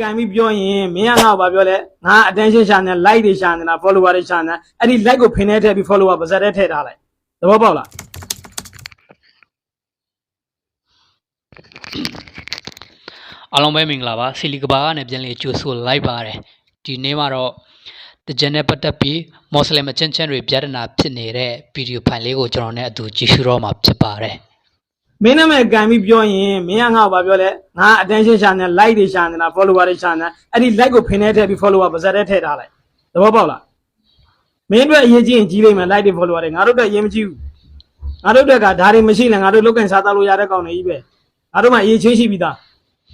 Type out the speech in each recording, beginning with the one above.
ကန်ပြီးပြောရင်မင်းကငါ့ကိုဘာပြောလဲငါ attention ရှာနေ like တွေရှာနေတာ follower တွေရှာနေအဲ့ဒီ like ကိုဖင်ထဲထည့်ပြီး follower ပါဇက်ထဲထည့်ထားလိုက်သဘောပေါက်လားအားလုံးပဲမင်္ဂလာပါစီလီကဘာကနေပြန်လေကြိုဆိုလိုက်ပါတယ်ဒီနေ့မှာတော့တကြံနဲ့ပတ်သက်ပြီးမွတ်စလင်အချင်းချင်းတွေပြဿနာဖြစ်နေတဲ့ဗီဒီယိုဖိုင်လေးကိုကျွန်တော်နဲ့အတူကြည့်ရှုတော့မှာဖြစ်ပါတယ်မင်းနာမည်ကန်ပြီးပြောရင်မင်းကငါ့ကိုဘာပြောလဲငါ attention ရှာနေ like တွေရှာနေတာ follower တွေရှာနေအဲ့ဒီ like ကိုဖင်ထဲထည့်ပြီး follower ပါဇက်ထဲထည့်ထားလိုက်သဘောပေါက်လားမင်းတို့အရေးကြီးရင်ကြီးလိမ့်မယ် like တွေ follower တွေငါတို့တော့အရေးမကြီးဘူးငါတို့ကဒါတွေမရှိလဲငါတို့လုတ်ကန်စားသားလို့ရတဲ့ကောင်တွေကြီးပဲငါတို့မှအရေးချင်းရှိပြီးသာ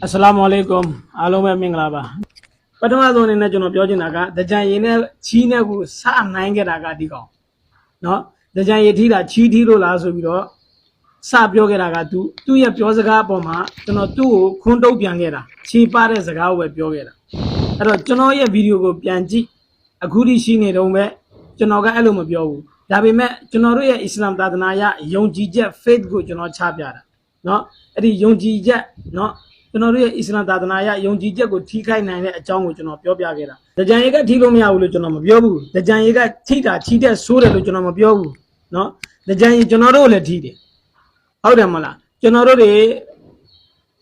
းအစ္စလာမ်အလိုင်ကွမ်အားလုံးပဲမင်္ဂလာပါပထမဆုံးအနေနဲ့ကျွန်တော်ပြောချင်တာကဒကြံရည်နဲ့ချီးနဲ့ကိုစနိုင်ခဲ့တာကဒီကောင်နော်ဒကြံရည်ထီးတာချီးထီးလို့လားဆိုပြီးတော့စပြောခဲ့တာကသူ့ရဲ့ပြောစကားအပေါ်မှာကျွန်တော်သူ့ကိုခွန်းတုပ်ပြန်ခဲ့တာခြေပတဲ့စကားကိုပဲပြောခဲ့တာအဲ့တော့ကျွန်တော်ရဲ့ဗီဒီယိုကိုပြန်ကြည့်အခုထိရှိနေတော့ပဲကျွန်တော်ကအဲ့လိုမပြောဘူးဒါပေမဲ့ကျွန်တော်တို့ရဲ့အစ္စလာမ်သာသနာရယုံကြည်ချက် faith ကိုကျွန်တော်ချပြတာနော်အဲ့ဒီယုံကြည်ချက်နော်ကျွန်တော်တို့ရဲ့အစ္စလာမ်သာသနာရယုံကြည်ချက်ကိုထိခိုက်နိုင်တဲ့အကြောင်းကိုကျွန်တော်ပြောပြခဲ့တာဒကြံရည်ကထိလို့မရဘူးလို့ကျွန်တော်မပြောဘူးဒကြံရည်ကထိတာချီတဲ့ဆိုးတယ်လို့ကျွန်တော်မပြောဘူးနော်ဒကြံရည်ကျွန်တော်တို့လည်းထိတယ်ဟုတ်တယ်မလားကျွန်တော်တို့တွေ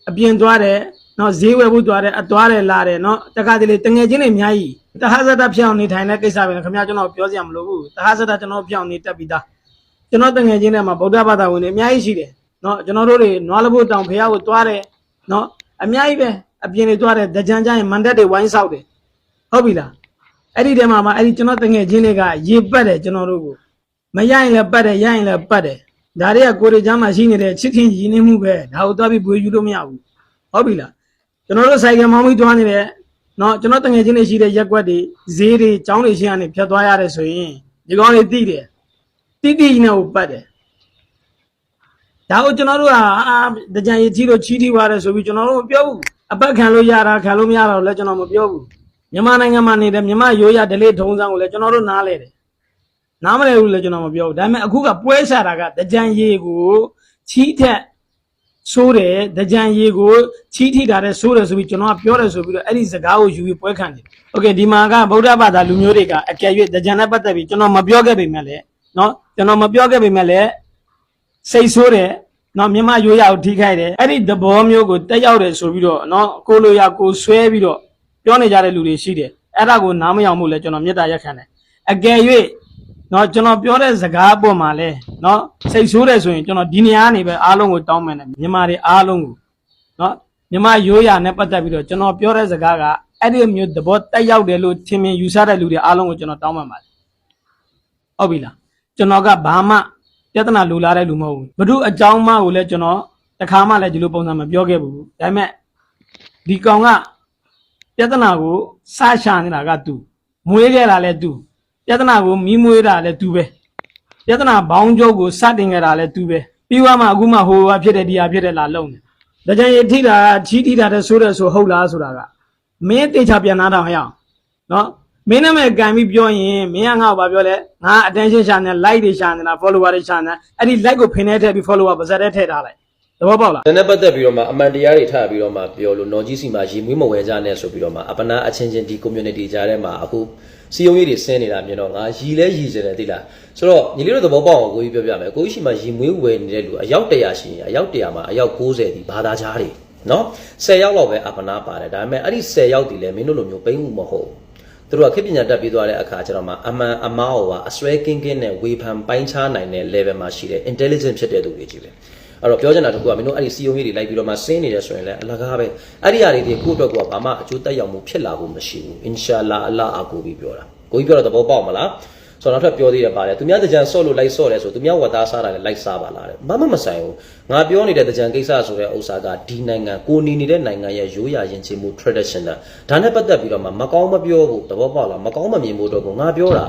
အပြင်သွားတယ်နော်ဈေးဝယ်ဖို့သွားတယ်အသွားတယ်လာတယ်နော်တခါတလေတငယ်ချင်းတွေအများကြီးတဟဇဒဖြောင်းနေထိုင်တဲ့ကိစ္စပဲခင်ဗျားကျွန်တော်ပြောစရာမလိုဘူးတဟဇဒကျွန်တော်ဖြောင်းနေတက်ပြီးသားကျွန်တော်တငယ်ချင်းတွေမှာဗုဒ္ဓဘာသာဝင်တွေအများကြီးရှိတယ်နော်ကျွန်တော်တို့တွေနွားလဘိုးတောင်ဖះကိုသွားတယ်နော်အများကြီးပဲအပြင်တွေသွားတယ်ဒကြံကြရင်မန်တက်တွေဝိုင်းဆောက်တယ်ဟုတ်ပြီလားအဲ့ဒီတဲမှာအဲ့ဒီကျွန်တော်တငယ်ချင်းတွေကရေပတ်တယ်ကျွန်တော်တို့ကိုမရရင်လည်းပတ်တယ်ရရင်လည်းပတ်တယ်ဒါတွေကကိုရီချမ်းမှာရှိနေတဲ့ချစ်ခင်ရင်းနှီးမှုပဲဒါကိုသွားပြီးဘွေယူလို့မရဘူးဟုတ်ပြီလားကျွန်တော်တို့ဆိုင်ကမောင်းပြီးသွားနေတယ်နော်ကျွန်တော်တငယ်ချင်းတွေရှိတဲ့ရက်ွက်တွေဈေးတွေကျောင်းတွေရှင်းကနေဖြတ်သွားရတယ်ဆိုရင်ဒီကောင်တွေတိတယ်တိနဲ့ကိုပတ်တယ်ဒါကိုကျွန်တော်တို့ကဒကြံရည်ကြီးလို့ချီးထီးပါတယ်ဆိုပြီးကျွန်တော်တို့မပြောဘူးအပတ်ခံလို့ရတာခံလို့မရတာလည်းကျွန်တော်မပြောဘူးမြန်မာနိုင်ငံမှာနေတဲ့မြန်မာရိုးရဒလေးထုံးစံကိုလည်းကျွန်တော်တို့နားလဲတယ်နားမလဲဘူးလည်းကျွန်တော်မပြောဘူးဒါပေမဲ့အခုကပွဲစားတာကဒကြံရည်ကိုချီးထက်ဆိုးတယ်ဒကြံရည်ကိုချီးထီးတာတဲ့ဆိုးတယ်ဆိုပြီးကျွန်တော်ကပြောတယ်ဆိုပြီးတော့အဲ့ဒီစကားကိုယူပြီးပွဲခံတယ်โอเคဒီမှာကဗုဒ္ဓဘာသာလူမျိုးတွေကအကယ်၍ဒကြံနဲ့ပတ်သက်ပြီးကျွန်တော်မပြောခဲ့ပေမဲ့လည်းနော်ကျွန်တော်မပြောခဲ့ပေမဲ့လည်းစိတ်ဆိုးတယ်နော်မြန်မာရိုးရာကိုထိခိုက်တယ်အဲ့ဒီသဘောမျိုးကိုတက်ရောက်တယ်ဆိုပြီးတော့နော်ကိုလိုရာကိုဆွဲပြီးတော့ပြောနေကြတဲ့လူတွေရှိတယ်အဲ့ဒါကိုနားမယောင်မှုလဲကျွန်တော်မေတ္တာရက်ခံတယ်အကယ်၍နော်ကျွန်တော်ပြောတဲ့စကားအပေါ်မှာလဲနော်စိတ်ဆိုးတယ်ဆိုရင်ကျွန်တော်ဒီနေရာနေပဲအားလုံးကိုတောင်းမယ်နဲ့မြန်မာတွေအားလုံးကိုနော်မြန်မာရိုးရာနဲ့ပတ်သက်ပြီးတော့ကျွန်တော်ပြောတဲ့စကားကအဲ့ဒီမျိုးသဘောတက်ရောက်တယ်လို့ထင်မြင်ယူဆတဲ့လူတွေအားလုံးကိုကျွန်တော်တောင်းပန်ပါတယ်ဟုတ်ပြီလားကျွန်တော်ကဘာမှပြဿနာလိုလားတဲ့လူမဟုတ်ဘူးဘု து အကြောင်းမှကိုလည်းကျွန်တော်တခါမှလည်းဒီလိုပုံစံမပြောခဲ့ဘူးဒါပေမဲ့ဒီကောင်ကပြဿနာကိုစရှာနေတာကသူမွေးခဲ့တာလည်းသူပြဿနာကိုမီးမွေးတာလည်းသူပဲပြဿနာဘောင်းကျုပ်ကိုစတင်ခဲ့တာလည်းသူပဲပြီးသွားမှအခုမှဟိုဟာဖြစ်တယ်ဒီဟာဖြစ်တယ်လာလုံးတယ်ဒါကြောင့်ရထိတာချီးထိတာတဲ့ဆိုးတယ်ဆိုဟုတ်လားဆိုတာကမင်းတေချာပြန်နာတော့ဟဲ့အောင်နော်မင်းနာမည်ကန်ပြီးပြောရင်မင်းကငါ့ကိုဘာပြောလဲငါ attention ရှာနေ like တွေရှာနေတာ follower တွေရှာနေအဲ့ဒီ like ကိုဖင်ထဲထည့်ပြီး follower ပါဇက်ထဲထည့်ထားလိုက်သဘောပေါက်လားဒါနဲ့ပတ်သက်ပြီးတော့မှအမှန်တရားတွေထပ်ပြီးတော့မှပြောလို့နော်ကြီးစီမှာရေမွေးမဝဲကြနဲ့ဆိုပြီးတော့မှအပနာအချင်းချင်းဒီ community ကြားထဲမှာအခုစီယုံရေးတွေဆင်းနေတာမြင်တော့ငါရီလဲရီစတယ်သိလားဆိုတော့ညီလေးတို့သဘောပေါက်အောင်ကိုကြီးပြောပြမယ်ကိုကြီးရှိမှရေမွေးဝဲနေတဲ့လူအယောက်100ရှိရင်အယောက်100မှာအယောက်90ဒီဘာသာကြားတွေနော်10ယောက်လောက်ပဲအပနာပါတယ်ဒါပေမဲ့အဲ့ဒီ10ယောက်ဒီလဲမင်းတို့လိုမျိုးပိန်းမှုမဟုတ်သူတို့ကခေတ်ပညာတက်ပြီးသွားတဲ့အခါကျတော့မှအမှန်အမားဟောအစွဲကင်းကင်းနဲ့ဝေဖန်ပိုင်းခြားနိုင်တဲ့ level မှာရှိတဲ့ intelligent ဖြစ်တဲ့သူတွေကြီးပဲအဲ့တော့ပြောချင်တာတခုကမင်းတို့အဲ့ဒီစီယုံကြီးတွေလိုက်ပြီးတော့မှဆင်းနေတယ်ဆိုရင်လည်းအလကားပဲအဲ့ဒီအရာတွေကိုယ့်အတွက်ကဘာမှအကျိုးတက်ရောက်မှုဖြစ်လာဖို့မရှိဘူးအင်ရှာလာအလ္လာဟ်အကူပြီးပြောတာကိုကြီးပြောတော့သဘောပေါက်မလားဆိုတော့နောက်ထပ်ပြောသေးတယ်ပါတယ်သူများတကြံဆော့လို့လိုက်ဆော့တယ်ဆိုသူများဝတ်သားစားတာလည်းလိုက်စားပါလားတဲ့ဘာမှမဆိုင်ဘူးငါပြောနေတဲ့တကြံကိစ္စဆိုတဲ့ဥစ္စာကဒီနိုင်ငံကိုနေနေတဲ့နိုင်ငံရဲ့ရိုးရာယဉ်ကျေးမှု traditional ဒါနဲ့ပတ်သက်ပြီးတော့မှမကောင်းမပြောဘူးသဘောပေါက်လားမကောင်းမမြင်ဖို့တော့ကိုငါပြောတ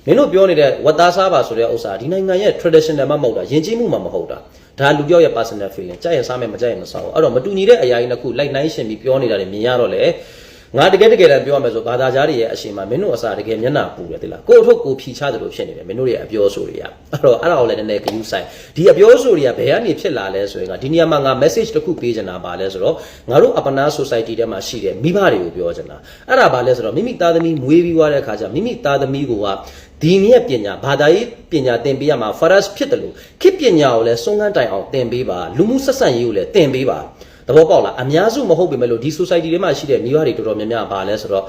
ာမင်းတို့ပြောနေတဲ့ဝတ်သားစားပါဆိုတဲ့ဥစ္စာဒီနိုင်ငံရဲ့ traditional မှမဟုတ်တာယဉ်ကျေးမှုမှမဟုတ်တာဒါလူပြောရဲ့ personal feeling ကြိုက်ရင်စားမယ်မကြိုက်ရင်မစားဘူးအဲ့တော့မတူညီတဲ့အရာကြီးတစ်ခုလိုက်နှိုင်းရှင်ပြီးပြောနေတာတွေမြင်ရတော့လေင ငါတကယ်တမ်းပြောရမယ်ဆိုဘာသာကြားတွေရဲ့အရှင်မှာမင်းတို့အစာတကယ်မျက်နှာပူတယ်တိလားကိုအထုတ်ကိုဖြီချတယ်လို့ဖြစ်နေတယ်မင်းတို့ရဲ့အပြောဆိုတွေကအဲ့ဒါကိုလည်းနည်းနည်းဂရုစိုက်ဒီအပြောဆိုတွေကဘယ်ကနေဖြစ်လာလဲဆိုရင်ကဒီနေရာမှာငါ message တစ်ခုပေးချင်တာပါလဲဆိုတော့ငါတို့အပနာ society ထဲမှာရှိတဲ့မိဘတွေကိုပြောချင်တာအဲ့ဒါပါလဲဆိုတော့မိမိသားသမီးမွေးပြီးွားတဲ့အခါကျမိမိသားသမီးကဒီနည်းပညာဘာသာရေးပညာသင်ပေးရမှာ first ဖြစ်တယ်လို့ခေတ်ပညာကိုလည်းစွန့်ကန်းတိုင်အောင်သင်ပေးပါလူမှုဆက်ဆံရေးကိုလည်းသင်ပေးပါသဘောပေါက်လားအများစုမဟုတ်ပေမဲ့လို့ဒီ society ထဲမှာရှိတဲ့မိဘတွေတော်တော်များများပါလဲဆိုတော့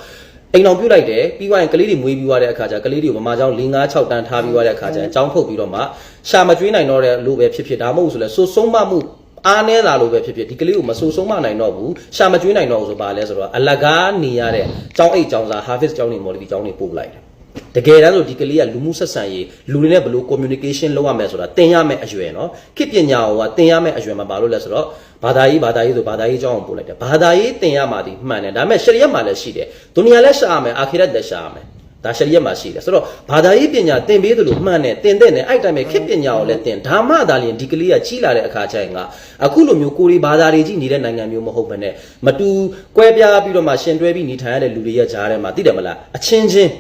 အိမ်အောင်ပြုတ်လိုက်တယ်ပြီးသွားရင်ကလေးတွေမွေးပြီးသွားတဲ့အခါကျကလေးတွေကိုမမချောင်း4 5 6တန်းထားပြီးသွားတဲ့အခါကျအကြောင်းထုတ်ပြီးတော့မှရှာမကျွေးနိုင်တော့တဲ့လို့ပဲဖြစ်ဒါမဟုတ်ဆိုလဲစိုးဆုံးမမှုအားနည်းလာလို့ပဲဖြစ်ဒီကလေးကိုမစိုးဆုံးမနိုင်တော့ဘူးရှာမကျွေးနိုင်တော့ဘူးဆိုပါလဲဆိုတော့အလကားနေရတဲ့ကျောင်းအိတ်ကျောင်းစာ harvest ကျောင်းတွေမော်လီကျောင်းတွေပို့လိုက်တယ်တကယ်တမ်းဆိုဒီကလေးကလူမှုဆက်ဆံရေးလူတွေနဲ့ဘယ်လို communication လုပ်ရမလဲဆိုတာသင်ရမယ့်အရွယ်နော်ခေတ်ပညာကိုသင်ရမယ့်အရွယ်မှာပါလို့လဲဆိုတော့ဘာသာရေးဆိုဘာသာရေးကျောင်းကိုပို့လိုက်တယ်ဘာသာရေးသင်ရမှာဒီမှန်တယ်ဒါပေမဲ့ရှရီယတ်မှာလည်းရှိတယ်ဒုနီယာလည်းရှာရမယ်အာခိရတ်လည်းရှာရမယ်ဒါရှရီယတ်မှာရှိတယ်ဆိုတော့ဘာသာရေးပညာသင်ပေးသလိုမှန်တယ်သင်တဲ့နဲ့အဲ့တိုင်းပဲခေတ်ပညာကိုလည်းသင်ဒါမှသာလျှင်ဒီကလေးကကြီးလာတဲ့အခါကျရင်ကအခုလိုမျိုးကိုရီဘာသာတွေကြီးနေတဲ့နိုင်ငံမျိုးမဟုတ်ဘဲနဲ့မတူကွဲပြားပြီးတော့မှရှင်တွဲပြီးနေထိုင်ရတဲ့လူတွေရဲ့ဂျားထဲမှာသိတယ်မလားအချင်းချင်း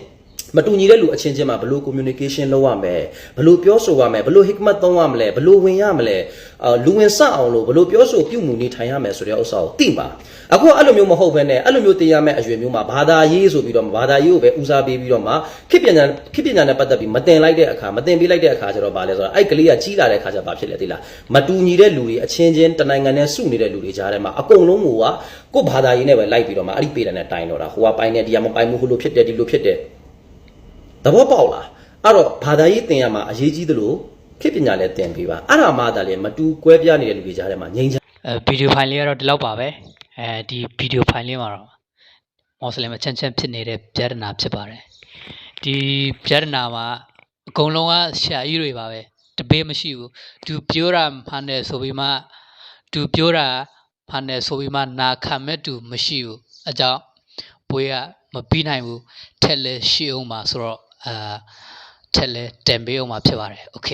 မတူညီတဲ့လူအချင်းချင်းမှာဘယ်လို communication လုပ်ရမလဲဘယ်လိုပြောဆိုရမလဲဘယ်လို hikmat သုံးရမလဲဘယ်လိုဝင်ရမလဲလူဝင်စအောင်လို့ဘယ်လိုပြောဆိုပြုမှုနေထိုင်ရမယ်ဆိုတဲ့ဥစ္စာကိုသိပါအခုအဲ့လိုမျိုးမဟုတ်ဘဲနဲ့အဲ့လိုမျိုးတင်ရမယ့်အရွယ်မျိုးမှာဘာသာရေးဆိုပြီးတော့ဘာသာရေးကိုပဲဦးစားပေးပြီးတော့မှခေတ်ပညာနဲ့ပတ်သက်ပြီးမတင်လိုက်တဲ့အခါမတင်ပေးလိုက်တဲ့အခါကျတော့ဗာလဲဆိုတော့အဲ့ကလေးကကြီးလာတဲ့အခါကျဘာဖြစ်လဲသိလားမတူညီတဲ့လူတွေအချင်းချင်းတနိုင်ငံနဲ့စုနေတဲ့လူတွေကြားထဲမှာအကုန်လုံးကိုဘာသာရေးနဲ့ပဲလိုက်ပြီးတော့မှအဲ့ဒီပေတံနဲ့တိုင်တော့တာဟိုကပိုင်းနေဒီကမပိုင်ဘူးဟိုလိုဖြစ်တယ်ဒီလိုဖြစ်တယ်သဘောပေါက်လားအဲ့တော့ဘာသာရေးသင်ရမှာအရေးကြီးသလိုခေတ်ပညာလည်းသင်ပေးပါအဲ့ဒါမှသာလေမတူကွဲပြားနေတဲ့လူတွေကြားထဲမှာငြိမ်းချမ်းဗီဒီယိုဖိုင်လေးကတော့ဒီလောက်ပါပဲဒီဗီဒီယိုဖိုင်လေးမှာတော့မွတ်စလင်အချင်းချင်းဖြစ်နေတဲ့ဗျာဒနာဖြစ်ပါတယ်ဒီဗျာဒနာမှာအကုန်လုံးကရှာကြီးတွေပါပဲတပေးမရှိဘူးသူပြောတာမှန်တယ်ဆိုပြီးမှနာခံမဲ့သူမရှိဘူးအကြောင်းပွေးကမပြီးနိုင်ဘူးထက်လဲရှိအောင်ပါဆိုတော့ထက်လဲတင်ပေးအောင်ပါဖြစ်ပါတယ်โอเค